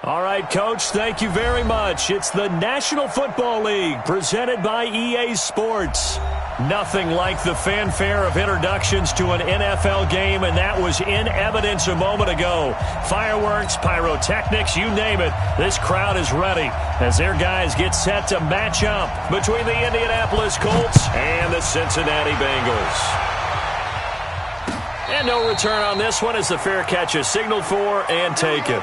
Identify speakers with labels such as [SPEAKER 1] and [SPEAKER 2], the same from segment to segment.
[SPEAKER 1] All right, Coach, thank you very much. It's the National Football League presented by EA Sports. Nothing like the fanfare of introductions to an NFL game, and that was in evidence a moment ago. Fireworks, pyrotechnics, you name it. This crowd is ready as their guys get set to match up between the Indianapolis Colts and the Cincinnati Bengals. And no return on this one as the fair catch is signaled for and taken.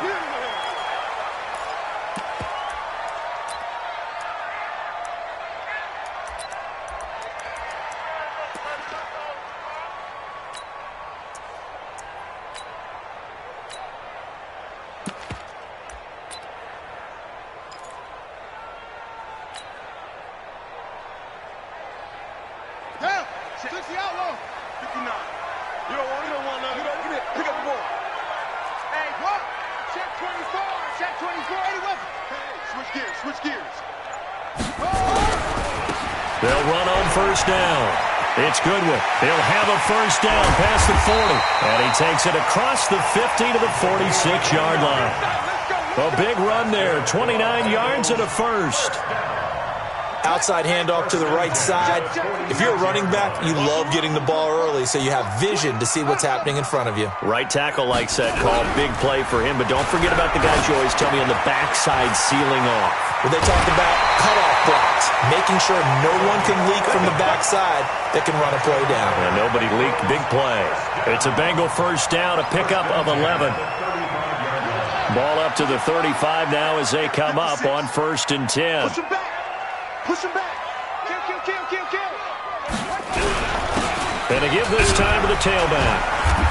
[SPEAKER 1] They'll run on first down. It's Goodwin. He'll have a first down past the 40. And he takes it across the 50 to the 46-yard line. A big run there. 29 yards and a first.
[SPEAKER 2] Outside handoff to the right side. If you're a running back, you love getting the ball early so you have vision to see what's happening in front of you.
[SPEAKER 1] Right tackle likes that call. Big play for him. But don't forget about the guys you always tell me on the backside sealing off.
[SPEAKER 2] Well, they talked about cutoff blocks, making sure no one can leak from the backside that can run a play down.
[SPEAKER 1] And nobody leaked. Big play. It's a Bengal first down, a pickup of 11. Ball up to the 35 now as they come up on 1st and 10.
[SPEAKER 3] Push him back. Push him back. Kill.
[SPEAKER 1] And to give this time to the tailback.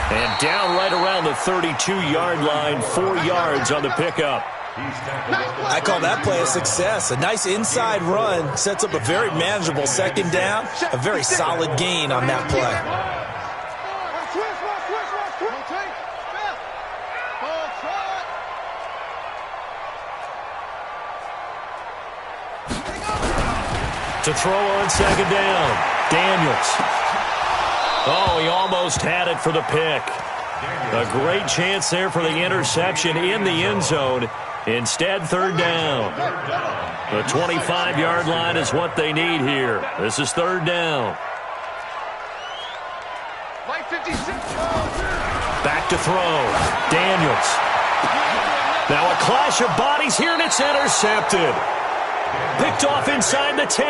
[SPEAKER 1] And down right around the 32-yard line, 4 yards on the pickup.
[SPEAKER 2] I call that play a success. A nice inside run sets up a very manageable second down. A very solid gain on that play.
[SPEAKER 1] To throw on second down, Daniels. Oh, he almost had it for the pick. A great chance there for the interception in the end zone. Instead, 3rd down. The 25-yard line is what they need here. This is 3rd down. Back to throw. Daniels. Now a clash of bodies here, and it's intercepted. Picked off inside the 10.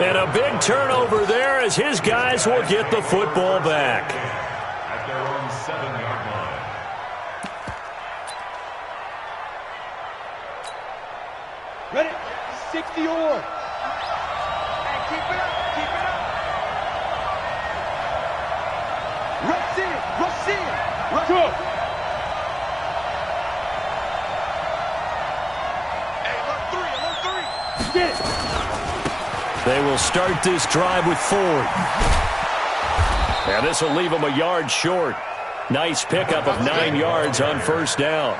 [SPEAKER 1] And a big turnover there as his guys will get the football back.
[SPEAKER 4] At their own 7-yard line.
[SPEAKER 3] Ready? 60 or. Hey, keep it up. Rush in. Go.
[SPEAKER 1] They will start this drive with Ford. And this will leave them a yard short. Nice pickup of 9 yards on first down.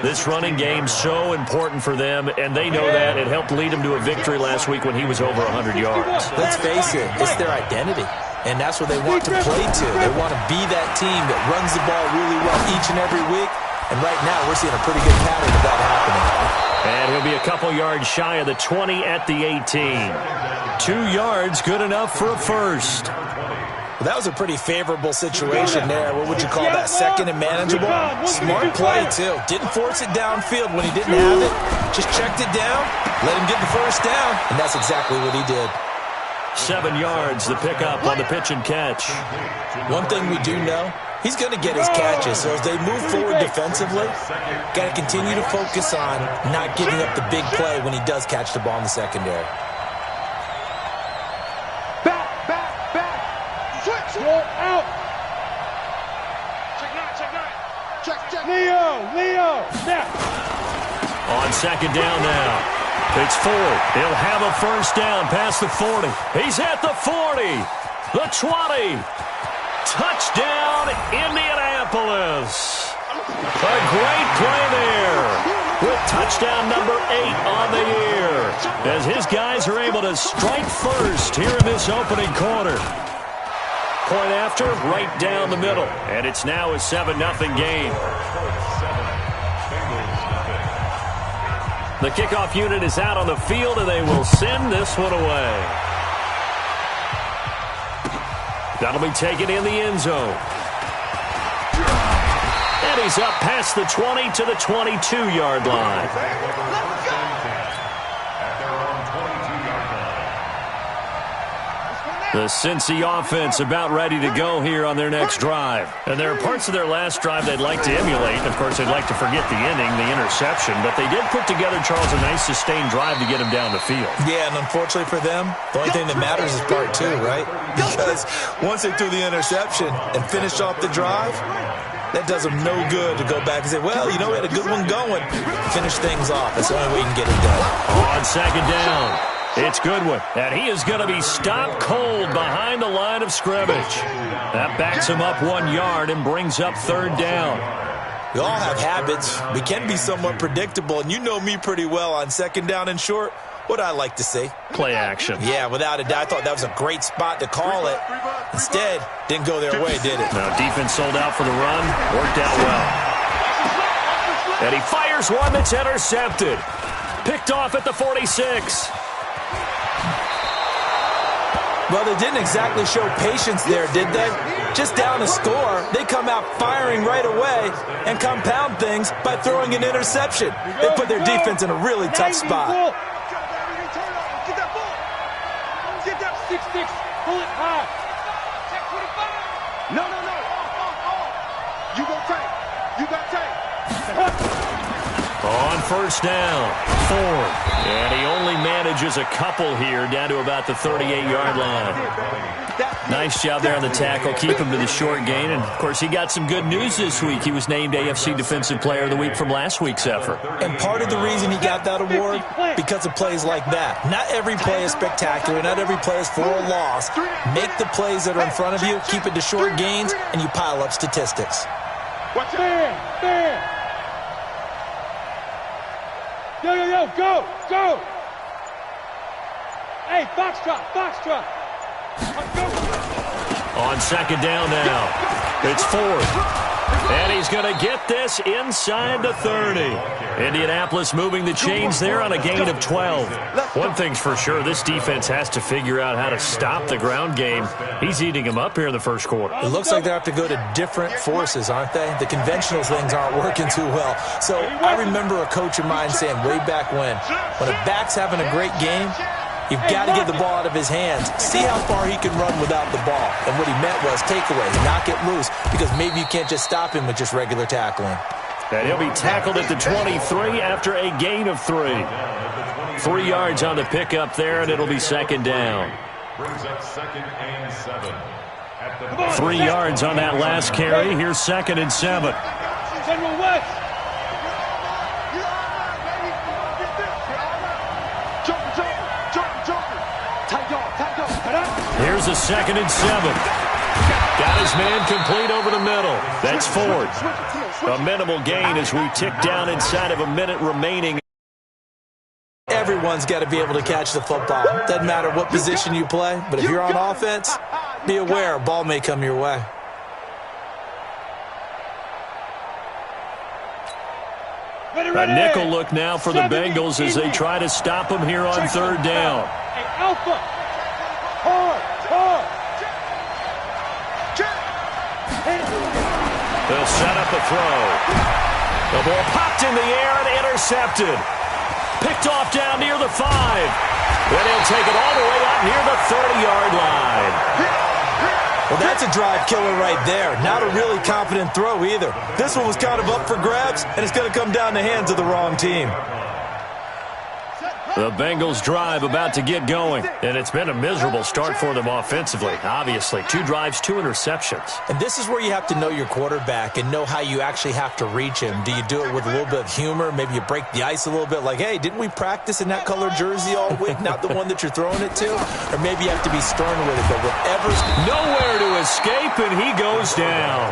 [SPEAKER 1] This running game's so important for them, and they know that. It helped lead them to a victory last week when he was over 100 yards.
[SPEAKER 2] Let's face it, it's their identity, and that's what they want to play to. They want to be that team that runs the ball really well each and every week, and right now we're seeing a pretty good pattern of that happening.
[SPEAKER 1] And he'll be a couple yards shy of the 20 at the 18. 2 yards, good enough for a first.
[SPEAKER 2] Well, that was a pretty favorable situation there. What would you call that? Second and manageable? Smart play, too. Didn't force it downfield when he didn't have it. Just checked it down, let him get the first down, and that's exactly what he did.
[SPEAKER 1] 7 yards, the pickup on the pitch and catch.
[SPEAKER 2] One thing we do know, he's going to get his catches. So as they move forward defensively, got to continue to focus on not giving up the big play when he does catch the ball in the secondary.
[SPEAKER 3] Out. Check. Leo. Snap.
[SPEAKER 1] On second down now. It's Ford. He'll have a first down past the 40. He's at the 40. The 20. Touchdown, Indianapolis. A great play there with touchdown number 8 on the year as his guys are able to strike first here in this opening quarter. Point after, right down the middle. And it's now a 7-0 game. The kickoff unit is out on the field, and they will send this one away. That'll be taken in the end zone. And he's up past the 20 to the 22-yard line. The Cincy offense about ready to go here on their next drive. And there are parts of their last drive they'd like to emulate. Of course, they'd like to forget the ending, the interception. But they did put together, Charles, a nice sustained drive to get him down the field.
[SPEAKER 2] Yeah, and unfortunately for them, the only thing that matters is part two, right? Because once they threw the interception and finished off the drive, that does them no good to go back and say, well, you know, we had a good one going. Finish things off. That's the only way you can get it done.
[SPEAKER 1] On second down, it's Goodwin. And he is going to be stopped cold behind the line of scrimmage. That backs him up 1 yard and brings up third down.
[SPEAKER 2] We all have habits. We can be somewhat predictable, and you know me pretty well on second down and short. What I like to see.
[SPEAKER 1] Play action.
[SPEAKER 2] Yeah, without a doubt. I thought that was a great spot to call it. Instead, didn't go their way, did it?
[SPEAKER 1] Now, defense sold out for the run. Worked out well. And he fires one that's intercepted. Picked off at the 46.
[SPEAKER 2] Well, they didn't exactly show patience there, did they? Just down a score, they come out firing right away and compound things by throwing an interception. They put their defense in a really tough spot.
[SPEAKER 3] 6-6, pull it high. No. You go tight. You got tight.
[SPEAKER 1] On first down, Ford. And he only manages a couple here down to about the 38-yard line. Nice job there on the tackle. Keep him to the short gain. And, of course, he got some good news this week. He was named AFC Defensive Player of the Week from last week's effort.
[SPEAKER 2] And part of the reason he got that award, because of plays like that. Not every play is spectacular. Not every play is for a loss. Make the plays that are in front of you, keep it to short gains, and you pile up statistics.
[SPEAKER 3] Man. Yo, go. Hey, foxtrot.
[SPEAKER 1] On second down now, it's Ford. And he's going to get this inside the 30. Indianapolis moving the chains there on a gain of 12. One thing's for sure, this defense has to figure out how to stop the ground game. He's eating them up here in the first quarter.
[SPEAKER 2] It looks like they have to go to different forces, aren't they? The conventional things aren't working too well. So I remember a coach of mine saying way back when a back's having a great game, you've got to get the ball out of his hands. See how far he can run without the ball. And what he meant was takeaway, knock it loose, because maybe you can't just stop him with just regular tackling.
[SPEAKER 1] And he'll be tackled at the 23 after a gain of 3. 3 yards on the pickup there, and it'll be second down.
[SPEAKER 4] Brings up 2nd and 7.
[SPEAKER 1] 3 yards on that last carry. Here's 2nd and 7.
[SPEAKER 3] General West.
[SPEAKER 1] Here's a 2nd and 7. Got his man complete over the middle. That's Ford. A minimal gain as we tick down inside of a minute remaining.
[SPEAKER 2] Everyone's got to be able to catch the football. Doesn't matter what position you play, but if you're on offense, be aware a ball may come your way.
[SPEAKER 1] A nickel look now for the Bengals as they try to stop him here on third down.
[SPEAKER 3] Alpha. Hard.
[SPEAKER 1] They'll set up a throw. The ball popped in the air and intercepted. Picked off down near the 5. Then he'll take it all the way out near the 30-yard line.
[SPEAKER 2] Well, that's a drive killer right there. Not a really confident throw either. This one was kind of up for grabs, and it's going to come down the hands of the wrong team.
[SPEAKER 1] The Bengals drive about to get going, and it's been a miserable start for them offensively. Obviously, 2 drives, 2 interceptions.
[SPEAKER 2] And this is where you have to know your quarterback and know how you actually have to reach him. Do you do it with a little bit of humor? Maybe you break the ice a little bit like, hey, didn't we practice in that color jersey all week? Not the one that you're throwing it to? Or maybe you have to be stern with it, but whatever's...
[SPEAKER 1] Nowhere to escape, and he goes down.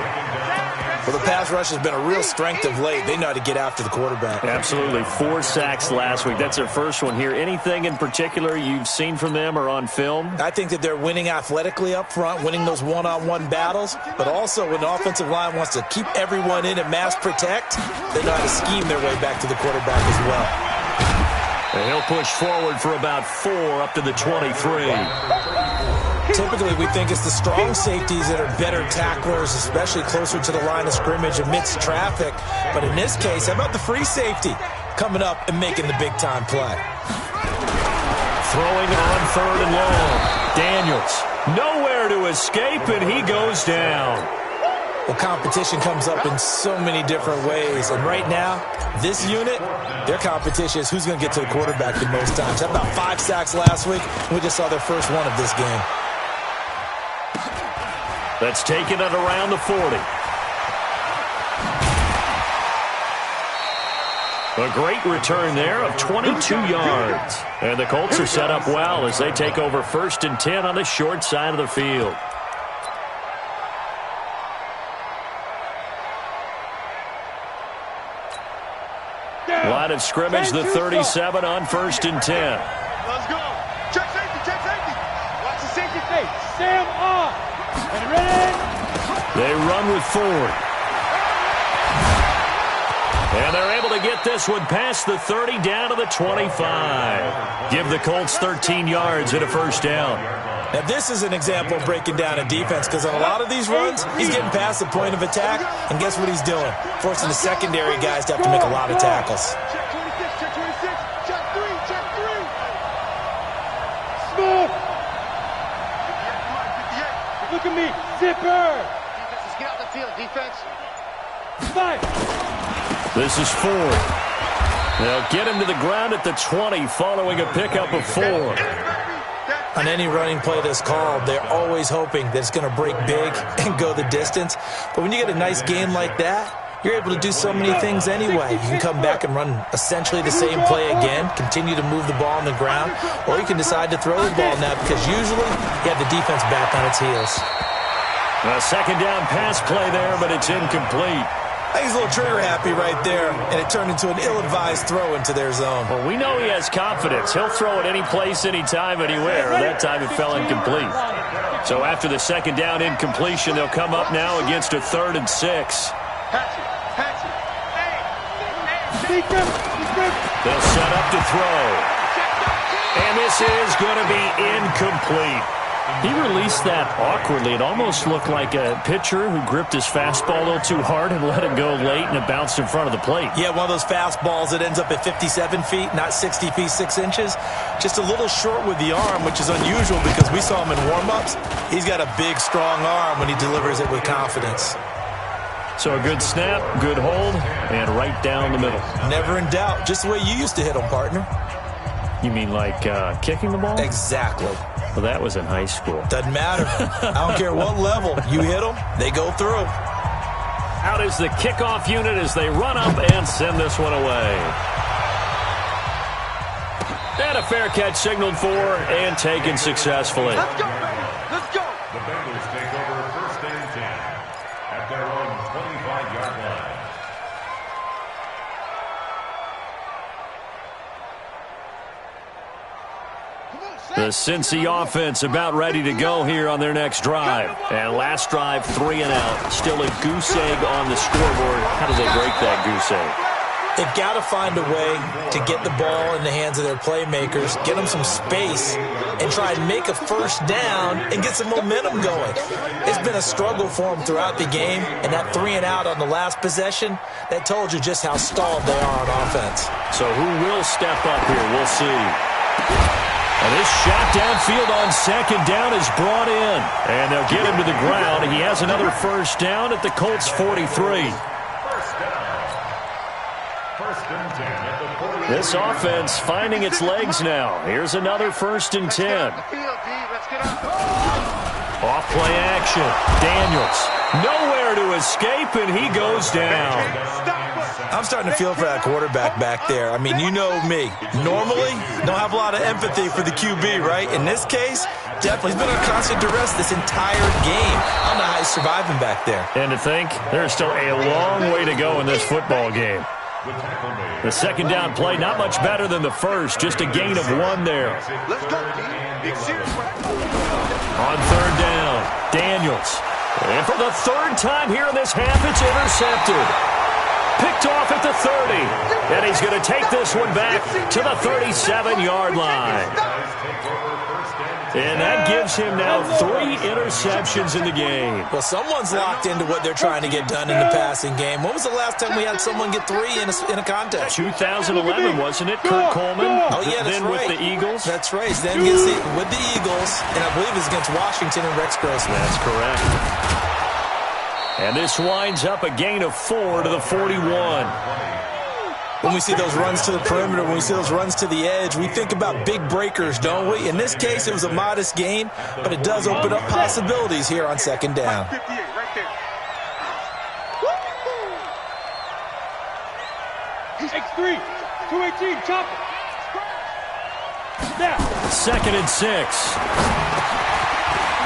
[SPEAKER 2] Well, the pass rush has been a real strength of late. They know how to get after the quarterback.
[SPEAKER 1] Absolutely. 4 sacks last week. That's their first one here. Anything in particular you've seen from them or on film?
[SPEAKER 2] I think that they're winning athletically up front, winning those one-on-one battles, but also when the offensive line wants to keep everyone in and mass protect, they know how to scheme their way back to the quarterback as well.
[SPEAKER 1] And he'll push forward for about 4 up to the 23.
[SPEAKER 2] Typically, we think it's the strong safeties that are better tacklers, especially closer to the line of scrimmage amidst traffic. But in this case, how about the free safety coming up and making the big-time play?
[SPEAKER 1] Throwing on 3rd and long. Daniels, nowhere to escape, and he goes down.
[SPEAKER 2] Well, competition comes up in so many different ways. And right now, this unit, their competition is who's going to get to the quarterback the most times. Had about 5 sacks last week. We just saw their first one of this game.
[SPEAKER 1] That's taken at around the 40. A great return there of 22 yards. And the Colts are set up well as they take over 1st and 10 on the short side of the field. Line of scrimmage, the 37 on 1st and 10.
[SPEAKER 3] Let's go. Check safety, check safety. Watch the safety face. Sam on. And ready.
[SPEAKER 1] They run with Ford. And they're able to get this one past the 30 down to the 25. Give the Colts 13 yards and a 1st down.
[SPEAKER 2] Now, this is an example of breaking down a defense because on a lot of these runs, he's getting past the point of attack, and guess what he's doing? Forcing the secondary guys to have to make a lot of tackles.
[SPEAKER 3] Check 26, check 26. Check 3, check 3. Smooth. Look at me. Zipper. Defense, get out the field, defense. Five.
[SPEAKER 1] This is Ford. They'll get him to the ground at the 20 following a pickup of 4.
[SPEAKER 2] On any running play that's called, they're always hoping that it's going to break big and go the distance. But when you get a nice game like that, you're able to do so many things anyway. You can come back and run essentially the same play again, continue to move the ball on the ground, or you can decide to throw the ball now because usually you have the defense back on its heels.
[SPEAKER 1] A 2nd down pass play there, but it's incomplete.
[SPEAKER 2] I think he's a little trigger happy right there, and it turned into an ill-advised throw into their zone.
[SPEAKER 1] Well, we know he has confidence. He'll throw it any place, anytime, anywhere. That time it fell incomplete. So after the 2nd down incompletion, they'll come up now against a 3rd and 6. They'll set up to throw. And this is going to be incomplete. He released that awkwardly. It almost looked like a pitcher who gripped his fastball a little too hard and let it go late, and it bounced in front of the plate.
[SPEAKER 2] Yeah, one of those fastballs that ends up at 57 feet, not 60 feet, 6 inches. Just a little short with the arm, which is unusual because we saw him in warm-ups. He's got a big, strong arm when he delivers it with confidence.
[SPEAKER 1] So a good snap, good hold, and right down the middle.
[SPEAKER 2] Never in doubt. Just the way you used to hit them, partner.
[SPEAKER 1] You mean like kicking the ball?
[SPEAKER 2] Exactly.
[SPEAKER 1] Well, that was in high school.
[SPEAKER 2] Doesn't matter. I don't care what level. You hit them, they go through.
[SPEAKER 1] Out is the kickoff unit as they run up and send this one away. And a fair catch signaled for and taken successfully.
[SPEAKER 3] Let's go, baby. Let's go.
[SPEAKER 4] The Bengals take over 1st and 10 at their own 25-yard line.
[SPEAKER 1] The Cincy offense about ready to go here on their next drive. And last drive, 3 and out. Still a goose egg on the scoreboard. How do they break that goose egg?
[SPEAKER 2] They've got to find a way to get the ball in the hands of their playmakers, get them some space, and try and make a 1st down and get some momentum going. It's been a struggle for them throughout the game, and that 3 and out on the last possession, that told you just how stalled they are on offense.
[SPEAKER 1] So who will step up here? We'll see. And this shot downfield on 2nd down is brought in. And they'll get him to the ground. He has another 1st down at the Colts 43. This offense finding its legs now. Here's another 1st and 10. Off play action. Daniels. Nowhere to escape, and he goes down.
[SPEAKER 2] I'm starting to feel for that quarterback back there. I mean, you know me. Normally, don't have a lot of empathy for the QB, right? In this case, definitely. He's been under constant duress this entire game. I don't know how he's surviving back there.
[SPEAKER 1] And to think, there's still a long way to go in this football game. The 2nd down play, not much better than the first. Just a gain of 1 there.
[SPEAKER 3] Let's go, D. Big serious.
[SPEAKER 1] On 3rd down, Daniels. And for the 3rd time here in this half, it's intercepted. Picked off at the 30. And he's going to take this one back to the 37-yard line. And that gives him now 3 interceptions in the game.
[SPEAKER 2] Well, someone's locked into what they're trying to get done in the passing game. When was the last time we had someone get 3 in a contest?
[SPEAKER 1] 2011, wasn't it? Kurt Coleman.
[SPEAKER 2] Oh, yeah, that's
[SPEAKER 1] then
[SPEAKER 2] right.
[SPEAKER 1] with the Eagles.
[SPEAKER 2] That's right. Then gets with the Eagles, and I believe it's against Washington and Rex Grossman.
[SPEAKER 1] That's correct. And this winds up a gain of 4 to the 41.
[SPEAKER 2] When we see those runs to the perimeter, when we see those runs to the edge, we think about big breakers, don't we? In this case, it was a modest gain, but it does open up possibilities here on second down.
[SPEAKER 3] 58 right there. X3, 218, chop it. Now.
[SPEAKER 1] 2nd and 6.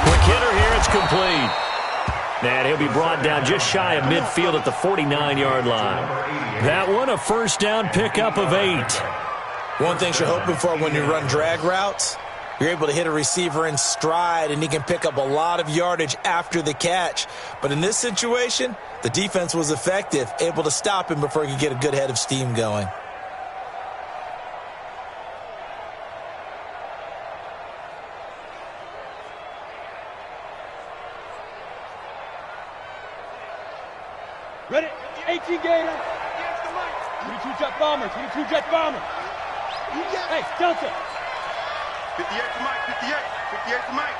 [SPEAKER 1] Quick hitter here, it's complete. And he'll be brought down just shy of midfield at the 49-yard line. That one, a first down pickup of 8.
[SPEAKER 2] One thing you're hoping for when you run drag routes, you're able to hit a receiver in stride, and he can pick up a lot of yardage after the catch. But in this situation, the defense was effective, able to stop him before he could get a good head of steam going.
[SPEAKER 3] Ready? 18 Gator. 22 jet bomber. 22 jet bomber. Hey, Delta.
[SPEAKER 5] 58 to Mike. 58. 58 to Mike.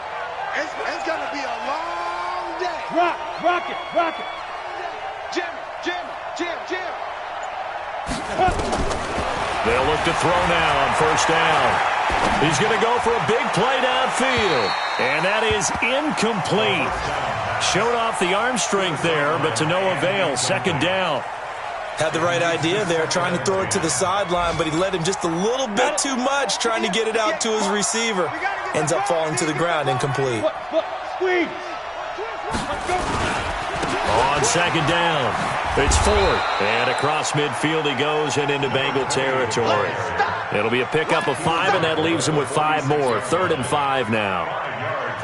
[SPEAKER 5] It's going to be a long day.
[SPEAKER 3] Rock it.
[SPEAKER 5] Jam.
[SPEAKER 1] They'll look to throw now on first down. He's going to go for a big play downfield. And that is incomplete. Showed off the arm strength there, but to no avail. Second down.
[SPEAKER 2] Had the right idea there, trying to throw it to the sideline, but he led him just a little bit too much, trying to get it out to his receiver. Ends up falling to the ground, incomplete.
[SPEAKER 3] Squeeze.
[SPEAKER 1] On second down, it's 4th. And across midfield he goes and into Bengal territory. It'll be a pickup of 5, and that leaves him with 5 more. 3rd and 5 now.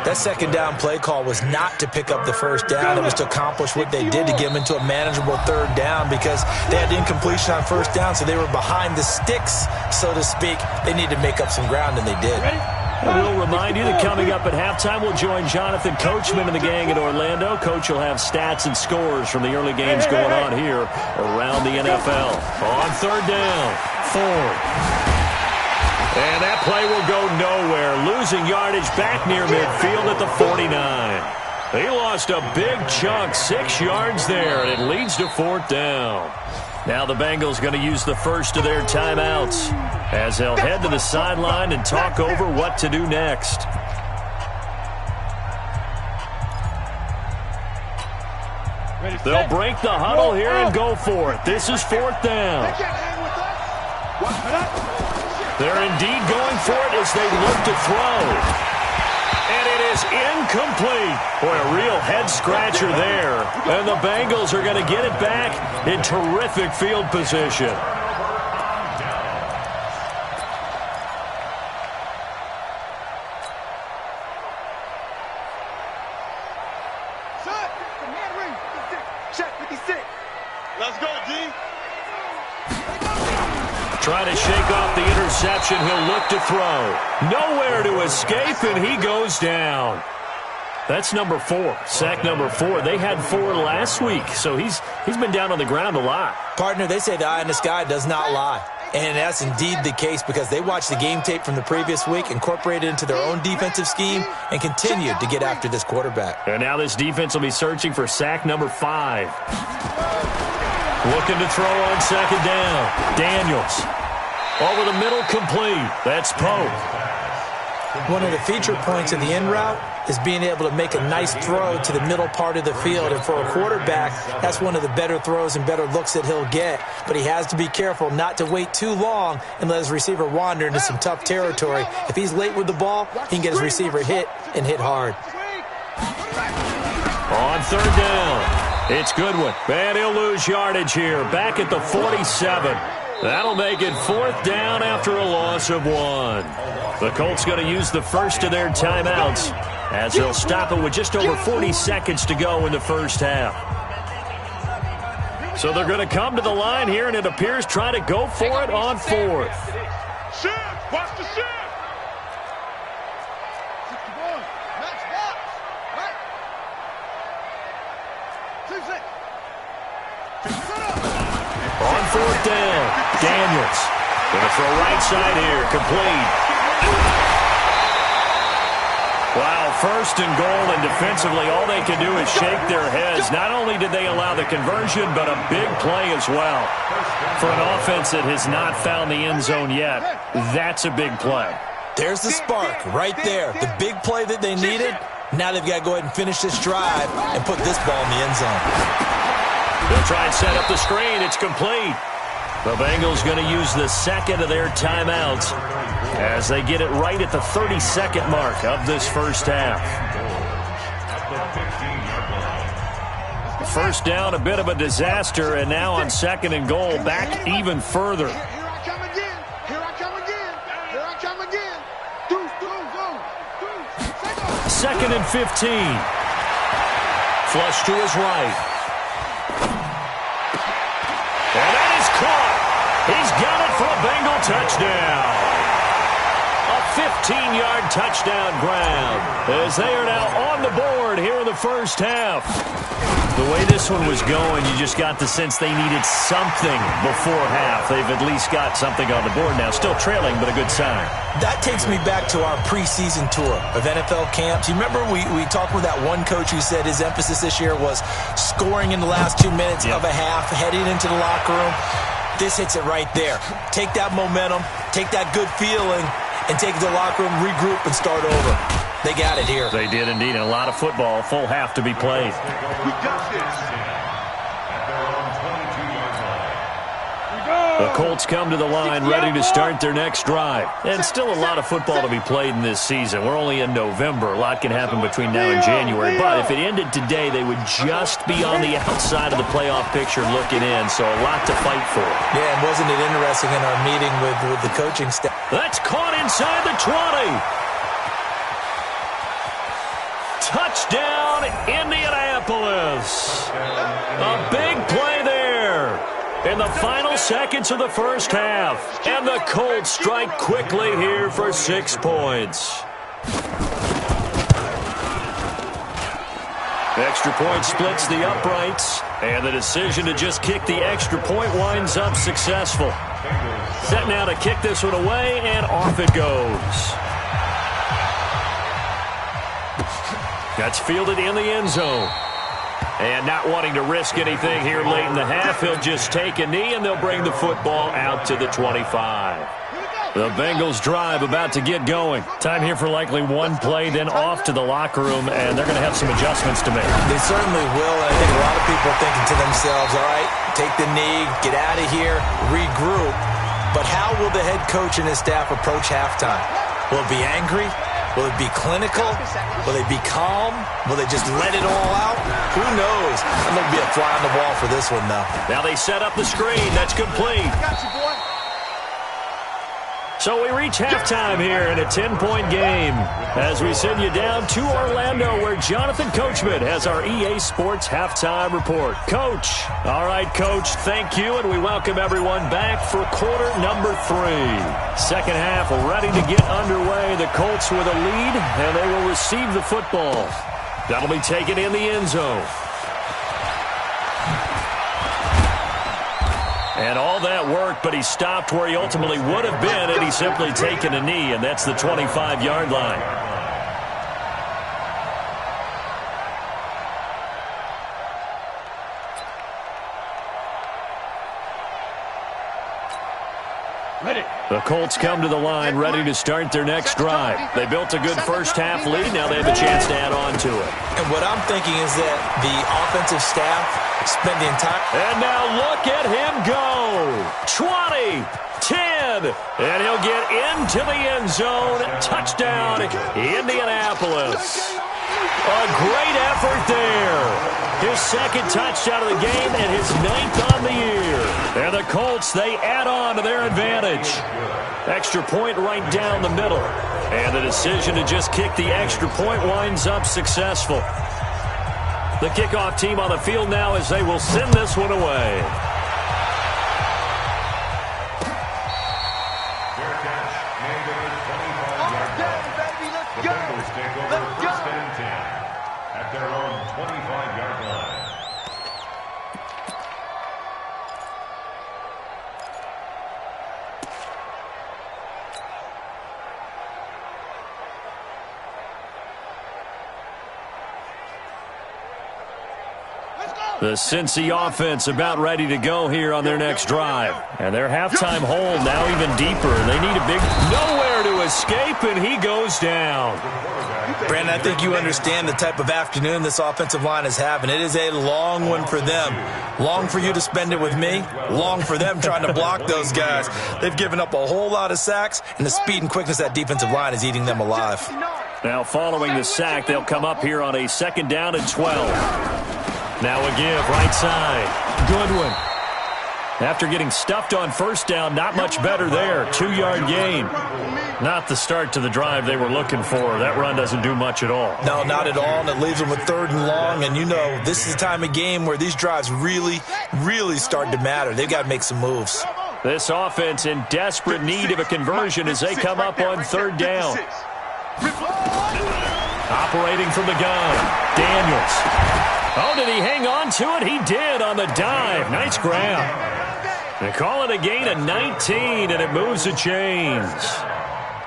[SPEAKER 2] That second down play call was not to pick up the first down. It was to accomplish what they did to get them into a manageable 3rd down because they had incompletion on first down, so they were behind the sticks, so to speak. They needed to make up some ground, and they did.
[SPEAKER 1] And we'll remind you that coming up at halftime, we'll join Jonathan Coachman and the gang in Orlando. Coach will have stats and scores from the early games going on here around the NFL. On 3rd down, 4. And that play will go nowhere. Losing yardage back near midfield at the 49. They lost a big chunk, 6 yards there, and it leads to 4th down. Now the Bengals going to use the first of their timeouts as they'll head to the sideline and talk over what to do next. They'll break the huddle here and go for it. This is 4th down. They're indeed going for it as they look to throw. And it is incomplete. Boy, a real head-scratcher there. And the Bengals are going to get it back in terrific field position.
[SPEAKER 5] Check 56. Let's go, G.
[SPEAKER 1] Trying to shake off the interception. He'll look to throw. Nowhere to escape, and he goes down. That's number 4, sack number 4. They had 4 last week, so he's been down on the ground a lot.
[SPEAKER 2] Partner, they say the eye in the sky does not lie. And that's indeed the case because they watched the game tape from the previous week, incorporated it into their own defensive scheme, and continued to get after this quarterback.
[SPEAKER 1] And now this defense will be searching for sack number 5. Looking to throw on second down. Daniels. Over the middle, complete. That's Pope.
[SPEAKER 2] One of the feature points of the in route is being able to make a nice throw to the middle part of the field. And for a quarterback, that's one of the better throws and better looks that he'll get. But he has to be careful not to wait too long and let his receiver wander into some tough territory. If he's late with the ball, he can get his receiver hit and hit hard.
[SPEAKER 1] On third down, it's Goodwin. And he'll lose yardage here. Back at the 47. That'll make it 4th down after a loss of 1. The Colts going to use the first of their timeouts as they'll stop it with just over 40 seconds to go in the first half. So they're going to come to the line here, and it appears try to go for it on fourth.
[SPEAKER 3] Shift! Watch the shift!
[SPEAKER 1] On fourth down, Daniels. Going to throw right side here, complete. Wow, first and goal, and defensively all they can do is shake their heads. Not only did they allow the conversion, but a big play as well. For an offense that has not found the end zone yet, that's a big play.
[SPEAKER 2] There's the spark right there. The big play that they needed. Now they've got to go ahead and finish this drive and put this ball in the end zone.
[SPEAKER 1] They'll try and set up the screen. It's complete. The Bengals going to use the second of their timeouts as they get it right at the 30-second mark of this first half. First down, a bit of a disaster, and now on second and goal, back even further.
[SPEAKER 5] Here I come again. Here I come again. Here I come again.
[SPEAKER 1] Second and 15. Flush to his right. And that is caught. He's got it for a Bengal touchdown. A 15-yard touchdown grab as they are now on the board here in the first half. The way this one was going, you just got the sense they needed something before half. They've at least got something on the board now. Still trailing, but a good sign.
[SPEAKER 2] That takes me back to our preseason tour of NFL camps. You remember we talked with that one coach who said his emphasis this year was scoring in the last 2 minutes of a half, heading into the locker room. This hits it right there. Take that momentum, take that good feeling, and take it to the locker room, regroup, and start over. They got it here.
[SPEAKER 1] They did indeed, and a lot of football, full half to be played.
[SPEAKER 4] We got this. At their own 22-yard line.
[SPEAKER 1] The Colts come to the line ready to start their next drive. And still a lot of football to be played in this season. We're only in November. A lot can happen between now and January. But if it ended today, they would just be on the outside of the playoff picture looking in. So a lot to fight for.
[SPEAKER 2] Yeah, and wasn't it interesting in our meeting with the coaching staff?
[SPEAKER 1] That's caught inside the 20. Touchdown, Indianapolis. A big play there in the final seconds of the first half. And the Colts strike quickly here for 6 points. Extra point splits the uprights. And the decision to just kick the extra point winds up successful. Set now to kick this one away, and off it goes. That's fielded in the end zone. And not wanting to risk anything here late in the half, he'll just take a knee, and they'll bring the football out to the 25. The Bengals drive about to get going. Time here for likely one play, then off to the locker room, and they're going to have some adjustments to make.
[SPEAKER 2] They certainly will, and I think a lot of people are thinking to themselves, all right, take the knee, get out of here, regroup. But how will the head coach and his staff approach halftime? Will it be angry? Will it be clinical? Will they be calm? Will they just let it all out? Who knows? I'm going to be a fly on the wall for this one, though.
[SPEAKER 1] Now they set up the screen. That's complete.
[SPEAKER 5] I got you, boy.
[SPEAKER 1] So we reach halftime here in a 10-point game as we send you down to Orlando, where Jonathan Coachman has our EA Sports halftime report. Coach. All right, Coach, thank you, and we welcome everyone back for quarter number 3. Second half ready to get underway. The Colts with a lead, and they will receive the football. That'll be taken in the end zone. And all that worked, but he stopped where he ultimately would have been had he simply taken a knee, and that's the 25-yard line. The Colts come to the line ready to start their next drive. They built a good first-half lead. Now they have a chance to add on to it.
[SPEAKER 2] And what I'm thinking is that the offensive staff spent the entire...
[SPEAKER 1] And now look at him go. 20, 10, and he'll get into the end zone. Touchdown, Indianapolis. A great effort there. His second touchdown of the game and his 9th on the year. And the Colts, they add on to their advantage. Extra point right down the middle. And the decision to just kick the extra point winds up successful. The kickoff team on the field now as they will send this one away.
[SPEAKER 4] The Bengals take over first and 10 at their own 25-yard line.
[SPEAKER 1] The Cincy offense about ready to go here on their next drive. And their halftime hole now even deeper. They need a big nowhere to escape, and he goes down.
[SPEAKER 2] Brandon, I think you understand the type of afternoon this offensive line is having. It is a long one for them. Long for you to spend it with me. Long for them trying to block those guys. They've given up a whole lot of sacks, and the speed and quickness of that defensive line is eating them alive.
[SPEAKER 1] Now following the sack, they'll come up here on a 2nd down and 12. Now a give, right side. Goodwin. After getting stuffed on 1st down, not much better there. 2-yard gain. Not the start to the drive they were looking for. That run doesn't do much at all.
[SPEAKER 2] No, not at all, and it leaves them with 3rd and long. And you know, this is the time of game where these drives really, really start to matter. They've got to make some moves.
[SPEAKER 1] This offense in desperate need of a conversion as they come up on 3rd down. Operating from the gun, Daniels. Oh, did he hang on to it? He did on the dive. Nice grab. They call it a gain of 19, and it moves the chains.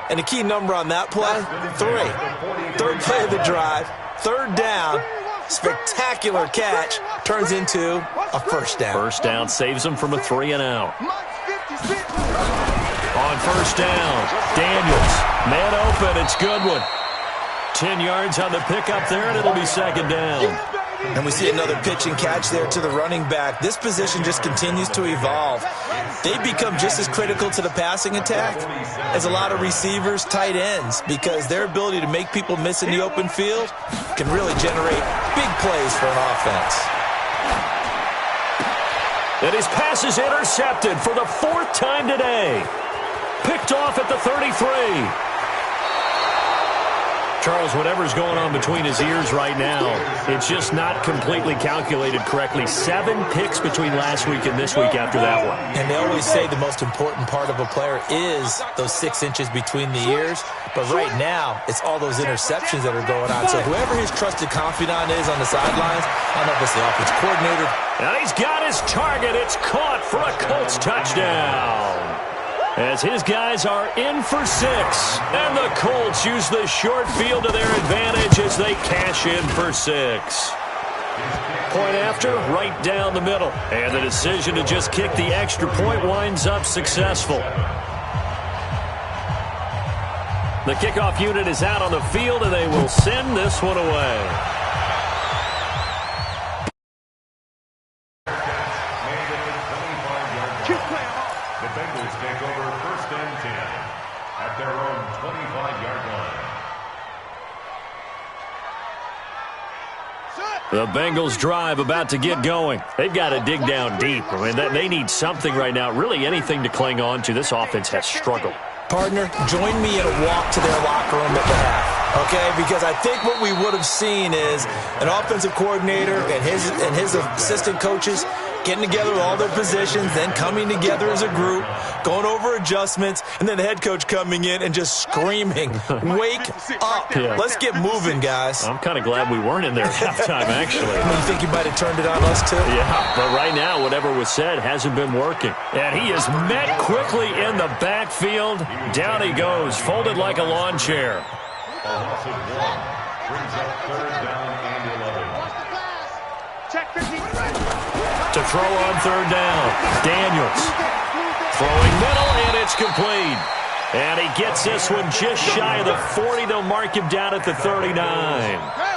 [SPEAKER 2] And the key number on that play, 3. 3rd play of the drive, 3rd down, spectacular catch, turns into a 1st down.
[SPEAKER 1] 1st down saves them from a 3 and out. On 1st down, Daniels. Man open, it's Goodwin. 10 yards on the pickup there, and it'll be 2nd down.
[SPEAKER 2] And we see another pitch and catch there to the running back. This position just continues to evolve. They become just as critical to the passing attack as a lot of receivers, tight ends, because their ability to make people miss in the open field can really generate big plays for an offense.
[SPEAKER 1] And his pass is intercepted for the 4th time today. Picked off at the 33. Charles, whatever's going on between his ears right now, it's just not completely calculated correctly. 7 picks between last week and this week after that one.
[SPEAKER 2] And they always say the most important part of a player is those 6 inches between the ears. But right now, it's all those interceptions that are going on. So whoever his trusted confidant is on the sidelines, I don't know if it's the offensive coordinator.
[SPEAKER 1] And he's got his target. It's caught for a Colts touchdown. As his guys are in for 6. And the Colts use the short field to their advantage as they cash in for 6. Point after, right down the middle. And the decision to just kick the extra point winds up successful. The kickoff unit is out on the field, and they will send this one away.
[SPEAKER 4] The Bengals take over 1st and 10 at their own 25-yard line.
[SPEAKER 1] The Bengals drive about to get going. They've got to dig down deep. I mean, they need something right now, really anything to cling on to. This offense has struggled.
[SPEAKER 2] Partner, join me in a walk to their locker room at the half, okay? Because I think what we would have seen is an offensive coordinator and his assistant coaches getting together with all their positions, then coming together as a group, going over adjustments, and then the head coach coming in and just screaming, wake up.
[SPEAKER 1] Yeah.
[SPEAKER 2] Let's get moving, guys.
[SPEAKER 1] I'm kind of glad we weren't in there at halftime, actually.
[SPEAKER 2] You think you might have turned it on us, too?
[SPEAKER 1] Yeah, but right now, whatever was said hasn't been working. And he is met quickly in the backfield. Down he goes, folded like a lawn chair.
[SPEAKER 4] A loss of 1 brings up 3rd down and 11.
[SPEAKER 3] Check 15.
[SPEAKER 1] To throw on 3rd down, Daniels. Throwing middle, and it's complete. And he gets this one just shy of the 40. They'll mark him down at the 39.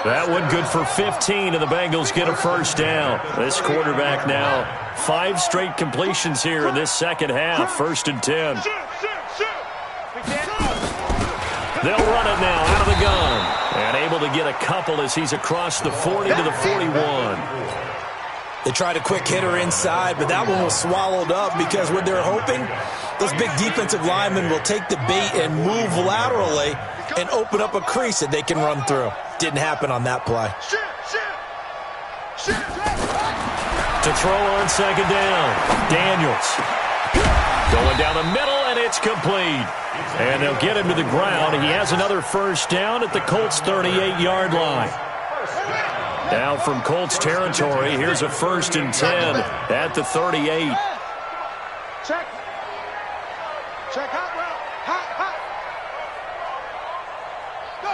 [SPEAKER 1] That one good for 15, and the Bengals get a 1st down. This quarterback now, 5 straight completions here in this 2nd half. 1st and 10. They'll run it now out of the gun. And able to get a couple as he's across the 40 to the 41.
[SPEAKER 2] They tried a quick hitter inside, but that one was swallowed up because what they're hoping, those big defensive linemen will take the bait and move laterally and open up a crease that they can run through. Didn't happen on that play.
[SPEAKER 1] To throw on second down, Daniels. Going down the middle, and it's complete. And they'll get him to the ground. He has another first down at the Colts' 38-yard line. Now from Colts territory, here's a 1st and 10 at the 38.
[SPEAKER 3] Check. Check hot route. Hot. Go.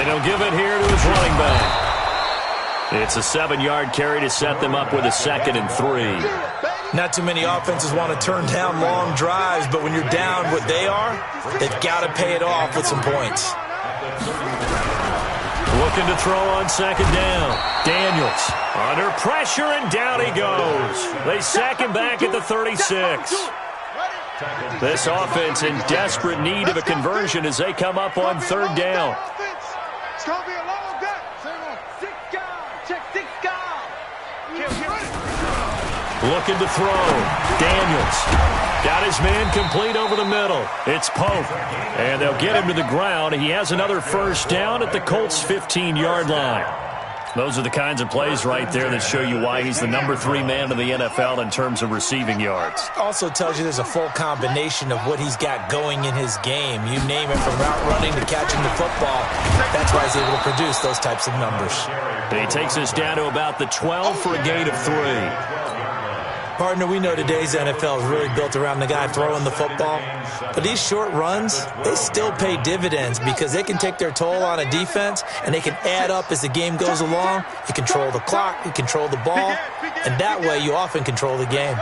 [SPEAKER 1] And he'll give it here to his running back. It's a 7-yard carry to set them up with a 2nd and 3.
[SPEAKER 2] Not too many offenses want to turn down long drives, but when you're down what they are, they've got to pay it off with some points.
[SPEAKER 1] Looking to throw on second down. Daniels under pressure, and down he goes. They sack him back at the 36. This offense in desperate need of a conversion as they come up on 3rd down.
[SPEAKER 3] It's going to be a long day. 6 guys. Check 6 guys.
[SPEAKER 1] Looking to throw. Daniels got his man complete over the middle. It's Pope. And they'll get him to the ground. He has another first down at the Colts' 15-yard line. Those are the kinds of plays right there that show you why he's the number 3 man in the NFL in terms of receiving yards.
[SPEAKER 2] Also tells you there's a full combination of what he's got going in his game. You name it, from route running to catching the football. That's why he's able to produce those types of numbers.
[SPEAKER 1] And he takes us down to about the 12 for a gain of 3.
[SPEAKER 2] Partner, we know today's NFL is really built around the guy throwing the football. But these short runs, they still pay dividends because they can take their toll on a defense, and they can add up as the game goes along. You control the clock, you control the ball, and that way you often control the game.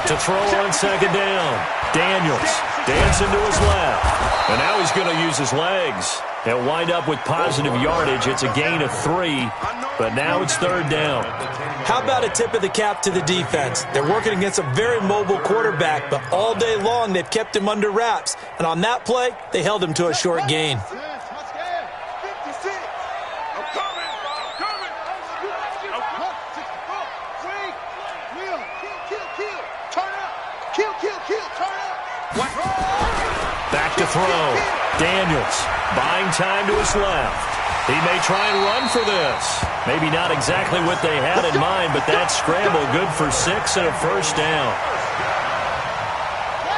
[SPEAKER 1] To throw on second down. Daniels dancing to his left. And now he's going to use his legs. He'll wind up with positive yardage. It's a gain of 3, but now it's 3rd down.
[SPEAKER 2] How about a tip of the cap to the defense? They're working against a very mobile quarterback, but all day long they've kept him under wraps. And on that play, they held him to a short gain.
[SPEAKER 1] Back to throw. Daniels buying time to his left. He may try and run for this. Maybe not exactly what they had in mind, but that scramble good for 6 and a first down.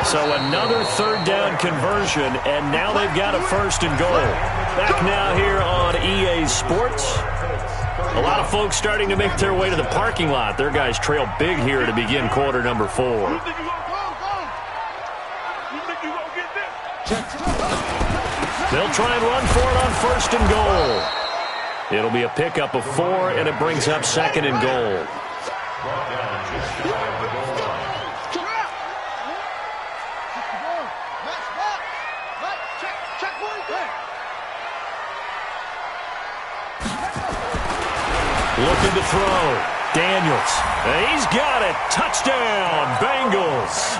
[SPEAKER 1] So another 3rd down conversion, and now they've got a 1st and goal. Back now here on EA Sports. A lot of folks starting to make their way to the parking lot. Their guys trail big here to begin quarter number 4. They'll try and run for it on 1st and goal. It'll be a pickup of 4, and it brings up 2nd and goal. Looking to throw. Daniels. He's got it. Touchdown, Bengals.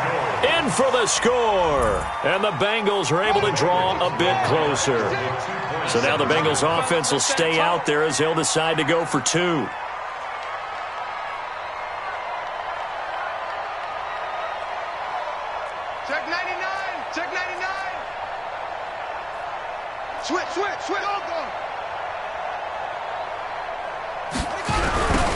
[SPEAKER 1] In for the score. And the Bengals are able to draw a bit closer. So now the Bengals offense will stay out there as they'll decide to go for 2.
[SPEAKER 5] Check 99. Check 99. Switch.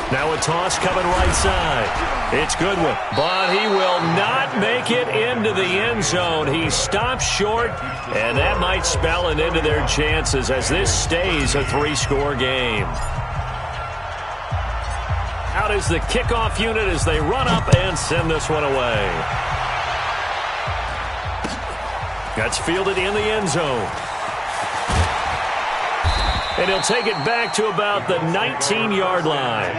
[SPEAKER 1] Now a toss coming right side. It's Goodwin, but he will not make it into the end zone. He stops short, and that might spell an end to their chances as this stays a 3-score game. Out is the kickoff unit as they run up and send this one away. That's fielded in the end zone. And he'll take it back to about the 19-yard line.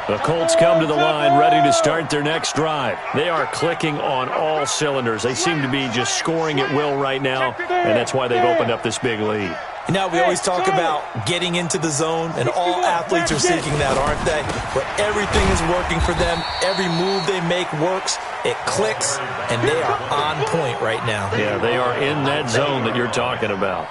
[SPEAKER 1] The Colts come to the line ready to start their next drive. They are clicking on all cylinders. They seem to be just scoring at will right now, and that's why they've opened up this big lead.
[SPEAKER 2] You know, we always talk about getting into the zone, and all athletes are seeking that, aren't they? Where everything is working for them, every move they make works, it clicks, and they are on point right now.
[SPEAKER 1] Yeah, they are in that zone that you're talking about.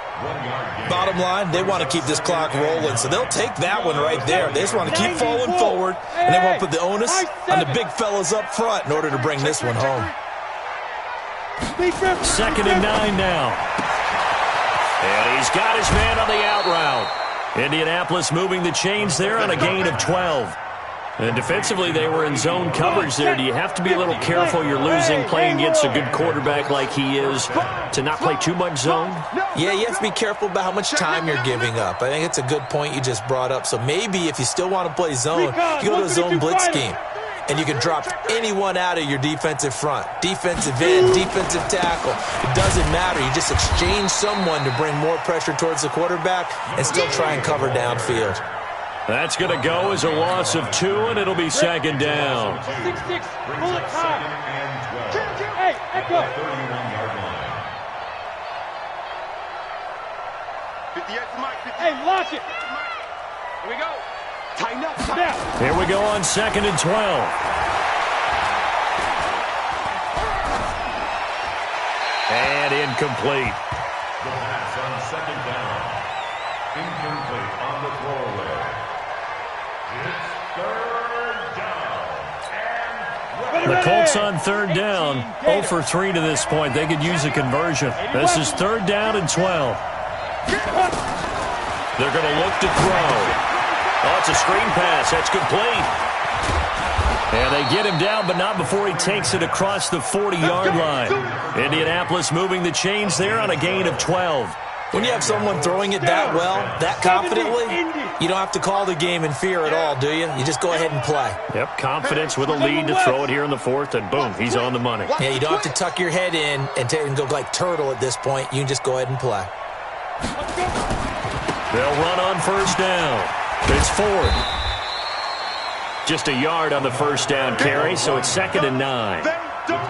[SPEAKER 2] Bottom line, they want to keep this clock rolling, so they'll take that one right there. They just want to keep falling forward, and they want to put the onus on the big fellas up front in order to bring this one home.
[SPEAKER 1] 2nd and 9 now. And he's got his man on the out route. Indianapolis moving the chains there on a gain of 12. And defensively, they were in zone coverage there. Do you have to be a little careful you're losing playing against a good quarterback like he is to not play too much zone?
[SPEAKER 2] Yeah, you have to be careful about how much time you're giving up. I think it's a good point you just brought up. So maybe if you still want to play zone, you go to a zone blitz scheme. And you can drop anyone out of your defensive front. Defensive end, defensive tackle. It doesn't matter. You just exchange someone to bring more pressure towards the quarterback and still try and cover downfield.
[SPEAKER 1] That's going to go as a loss of 2, and it'll be 2nd down.
[SPEAKER 3] 6-6, pull it high. Hey, echo.
[SPEAKER 4] 31-yard line.
[SPEAKER 5] 58 to Mike. 58.
[SPEAKER 3] Hey, lock it.
[SPEAKER 5] Here we go. Tighten up.
[SPEAKER 3] Now.
[SPEAKER 1] Here we go on 2nd and 12. And incomplete.
[SPEAKER 4] The pass on 2nd down. Incomplete on the throwaway. It's 3rd down. And
[SPEAKER 1] The Colts on 3rd down. 0 for 3 to this point. They could use a conversion. This is 3rd down and 12. They're going to look to throw. Oh, it's a screen pass. That's complete. And they get him down, but not before he takes it across the 40-yard line. Indianapolis moving the chains there on a gain of 12.
[SPEAKER 2] When you have someone throwing it that well, that confidently, you don't have to call the game in fear at all, do you? You just go ahead and play.
[SPEAKER 1] Yep, confidence with a lead to throw it here in the 4th, and boom, he's on the money.
[SPEAKER 2] Yeah, you don't have to tuck your head in and go like turtle at this point. You can just go ahead and play.
[SPEAKER 1] They'll run on 1st down. It's Ford. Just a yard on the 1st down carry, so it's 2nd and 9.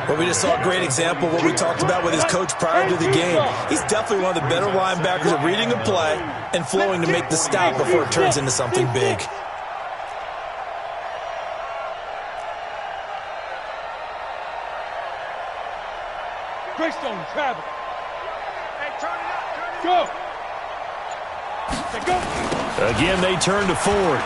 [SPEAKER 2] Well, we just saw a great example of what we talked about with his coach prior to the game. He's definitely one of the better linebackers at reading a play and flowing to make the stop before it turns into something big.
[SPEAKER 3] Greystone, travel.
[SPEAKER 5] Hey, turn it up.
[SPEAKER 3] Go. Go.
[SPEAKER 1] Again, they turn to Ford.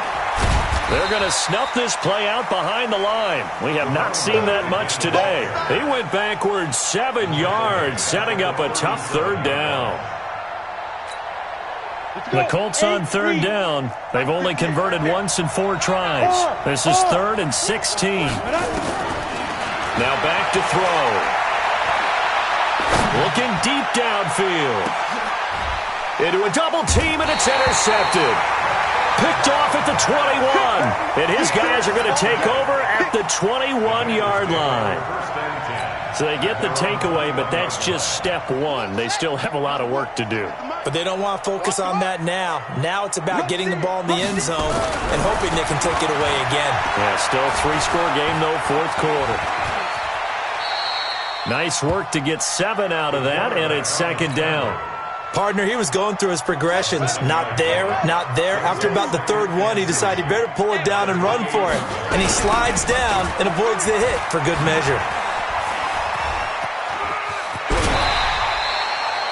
[SPEAKER 1] They're going to snuff this play out behind the line. We have not seen that much today. He went backwards 7 yards, setting up a tough 3rd down. The Colts on 3rd down. They've only converted once in 4 tries. This is 3rd and 16. Now back to throw. Looking deep downfield. Into a double team, and it's intercepted. Picked off at the 21. And his guys are going to take over at the 21-yard line. So they get the takeaway, but that's just step 1. They still have a lot of work to do.
[SPEAKER 2] But they don't want to focus on that now. Now it's about getting the ball in the end zone and hoping they can take it away again.
[SPEAKER 1] Yeah, still a 3-score game, though, 4th quarter. Nice work to get 7 out of that, and it's 2nd down.
[SPEAKER 2] Partner, he was going through his progressions. Not there, not there. After about the 3rd one, he decided he better pull it down and run for it. And he slides down and avoids the hit for good measure.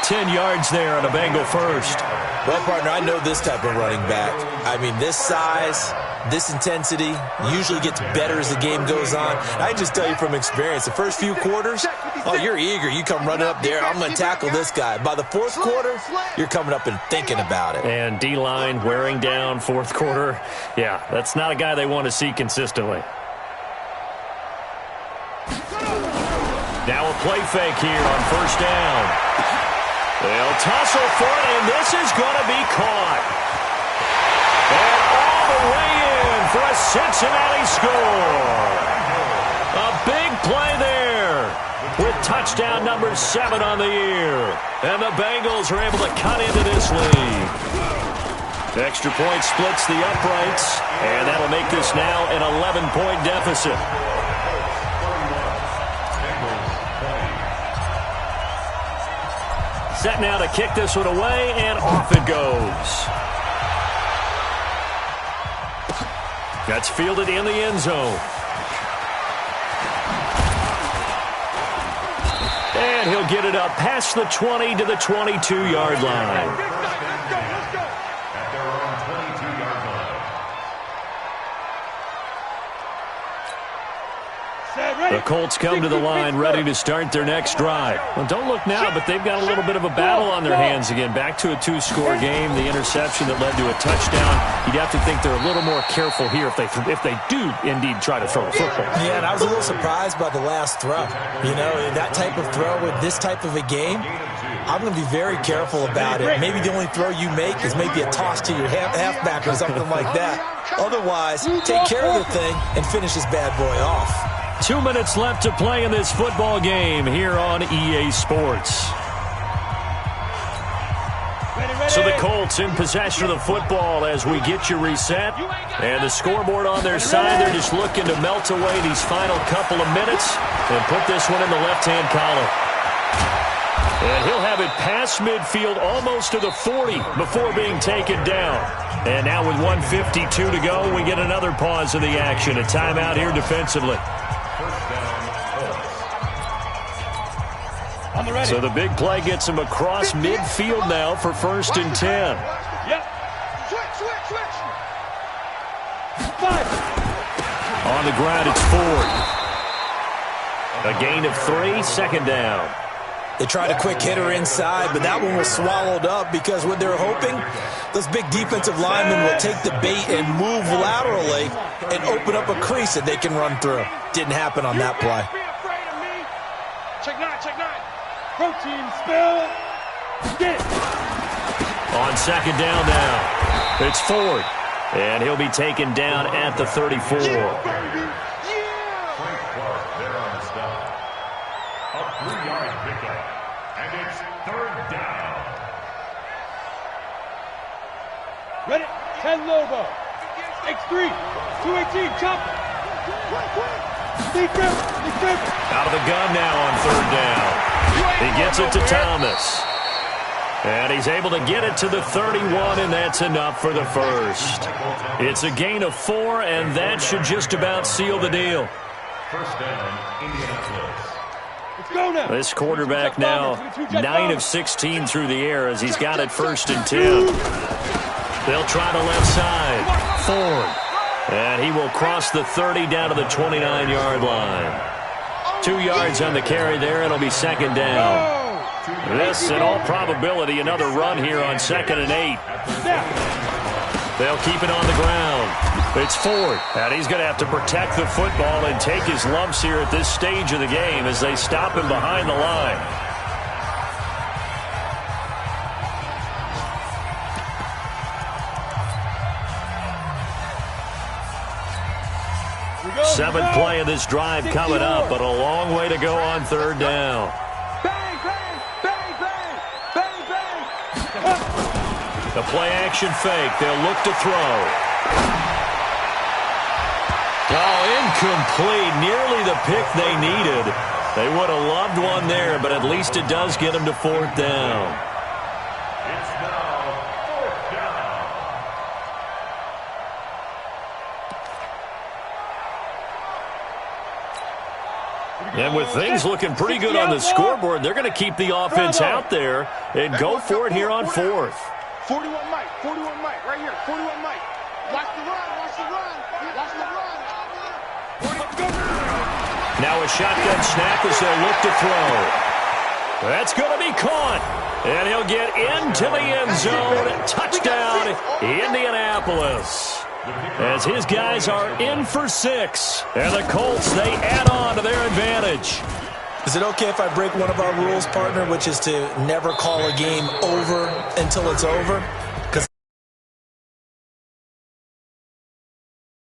[SPEAKER 1] 10 yards there on a Bengal first.
[SPEAKER 2] Well, partner, I know this type of running back. I mean, this size, this intensity usually gets better as the game goes on. I just tell you from experience, the first few quarters, oh, you're eager. You come running up there. I'm going to tackle this guy. By the 4th quarter, you're coming up and thinking about it.
[SPEAKER 1] And D-line wearing down 4th quarter. Yeah, that's not a guy they want to see consistently. Now a play fake here on 1st down. They'll tussle for it, and this is going to be caught. And all the way in for a Cincinnati score. A big play there with touchdown number 7 on the year. And the Bengals are able to cut into this lead. Extra point splits the uprights, and that'll make this now an 11-point deficit. Set now to kick this one away, and off it goes. That's fielded in the end zone. And he'll get it up past the 20 to the 22-yard line. The Colts come to the line ready to start their next drive. Well, don't look now, but they've got a little bit of a battle on their hands again. Back to a two-score game. The interception that led to a touchdown. You'd have to think they're a little more careful here if they do indeed try to throw a football.
[SPEAKER 2] Yeah, and I was a little surprised by the last throw. You know, that type of throw with this type of a game, I'm going to be very careful about it. Maybe the only throw you make is maybe a toss to your halfback or something like that. Otherwise, take care of the thing and finish this bad boy off.
[SPEAKER 1] 2 minutes left to play in this football game here on EA Sports. So the Colts in possession of the football as we get you reset. And the scoreboard on their side, they're just looking to melt away these final couple of minutes and put this one in the left-hand column. And he'll have it past midfield almost to the 40 before being taken down. And now with 1:52 to go, we get another pause in the action. A timeout here defensively. So the big play gets him across midfield now for 1st and 10.
[SPEAKER 3] Yep. Switch.
[SPEAKER 1] On the ground, it's Ford. A gain of 3, 2nd down.
[SPEAKER 2] They tried a quick hitter inside, but that one was swallowed up because what they're hoping, those big defensive linemen will take the bait and move laterally and open up a crease that they can run through. Didn't happen on that play.
[SPEAKER 3] Check 9. Protein spill. Get.
[SPEAKER 1] On 2nd down now, it's Ford. And he'll be taken down at the 34.
[SPEAKER 3] Ready? 10 Lobo. X3. 218. Chopper.
[SPEAKER 1] Out of the gun now on 3rd down. He gets it to Thomas. And he's able to get it to the 31, and that's enough for the first. It's a gain of 4, and that should just about seal the deal.
[SPEAKER 4] 1st down, Indianapolis.
[SPEAKER 3] Let's go now.
[SPEAKER 1] This quarterback now 9 of 16 through the air as he's got it 1st and 10. They'll try the left side. Ford. And he will cross the 30 down to the 29-yard line. 2 yards on the carry there. It'll be 2nd down. This, in all probability, another run here on 2nd and 8. They'll keep it on the ground. It's Ford. And he's going to have to protect the football and take his lumps here at this stage of the game as they stop him behind the line. Seventh play of this drive coming up, but a long way to go on 3rd down.
[SPEAKER 3] Bang, bang, bang, bang, bang, bang.
[SPEAKER 1] The play action fake. They'll look to throw. Oh, incomplete. Nearly the pick they needed. They would have loved one there, but at least it does get them to 4th down. And with things looking pretty good on the scoreboard, they're going to keep the offense out there and go for it here on 4th.
[SPEAKER 5] 41 Mike, right here, 41 Mike. Watch the run.
[SPEAKER 1] Now a shotgun snap as they'll look to throw. That's going to be caught. And he'll get into the end zone. Touchdown, Indianapolis. As his guys are in for 6. And the Colts, they add on to their advantage.
[SPEAKER 2] Is it okay if I break one of our rules, partner, which is to never call a game over until it's over?